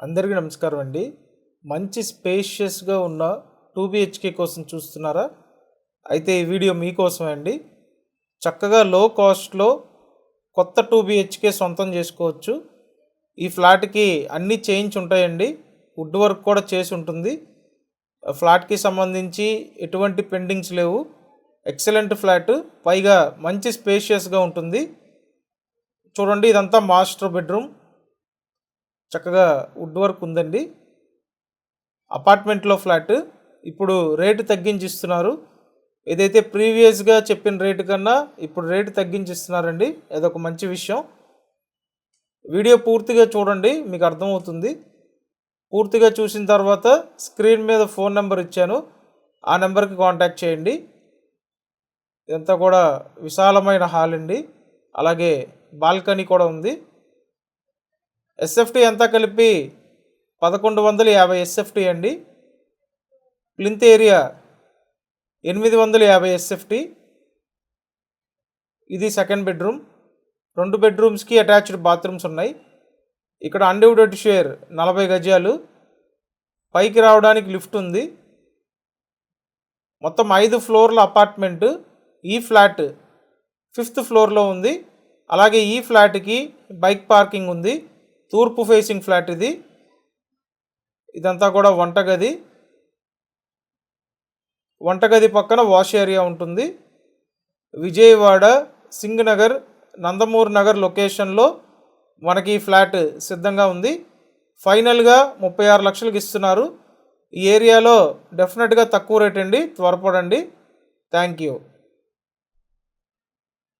అందరికీ నమస్కారం అండి. మంచి స్పేషియస్‌గా ఉన్న 2 బీహెచ్‌కే కోసం చూస్తున్నారా? అయితే ఈ వీడియో మీకోసమే అండి. చక్కగా లో కాస్ట్‌లో కొత్త 2 బీహెచ్‌కే సొంతం చేసుకోవచ్చు. ఈ ఫ్లాట్‌కి అన్నీ చేయించి ఉంటాయండి. వుడ్ వర్క్ కూడా చేసి ఉంటుంది. ఫ్లాట్‌కి సంబంధించి ఎటువంటి పెండింగ్స్ లేవు. Excellent flat. పైగా మంచి స్పేషియస్‌గా ఉంటుంది. చూడండి, ఇదంతా మాస్టర్ బెడ్రూమ్. చక్కగా వుడ్ వర్క్ ఉందండి. అపార్ట్మెంట్లో ఫ్లాట్. ఇప్పుడు రేటు తగ్గించి ఇస్తున్నారు. ఏదైతే ప్రీవియస్గా చెప్పిన రేటు కన్నా ఇప్పుడు రేటు తగ్గించి ఇస్తున్నారండి. అదొక మంచి విషయం. వీడియో పూర్తిగా చూడండి, మీకు అర్థమవుతుంది. పూర్తిగా చూసిన తర్వాత స్క్రీన్ మీద ఫోన్ నెంబర్ ఇచ్చాను, ఆ నెంబర్కి కాంటాక్ట్ చేయండి. ఇదంతా కూడా విశాలమైన హాల్ అండి. అలాగే బాల్కనీ కూడా ఉంది. ఎస్ఎఫ్టీ అంతా కలిపి 1150 ఎస్ఎఫ్టీ అండి. Plinth area 850 SFT. ఇది సెకండ్ బెడ్రూమ్. 2 బెడ్రూమ్స్కి అటాచ్డ్ బాత్రూమ్స్ ఉన్నాయి. ఇక్కడ అన్డివైడెడ్ షేర్ 40 గజాలు. పైకి రావడానికి లిఫ్ట్ ఉంది. మొత్తం 5 ఫ్లోర్ల అపార్ట్మెంట్. ఈ ఫ్లాట్ 5th ఫ్లోర్లో ఉంది. అలాగే ఈ ఫ్లాట్కి బైక్ పార్కింగ్ ఉంది. తూర్పు ఫేసింగ్ ఫ్లాట్ ఇది. ఇదంతా కూడా వంటగది పక్కన వాష్ ఏరియా ఉంటుంది. విజయవాడ, సింగనగర్, నందమూర్ నగర్ లొకేషన్లో మనకి ఈ ఫ్లాట్ సిద్ధంగా ఉంది. ఫైనల్గా 36 లక్షలకు ఇస్తున్నారు. ఈ ఏరియాలో డెఫినెట్గా తక్కువ రేట్ అండి. త్వరపడండి. Thank you.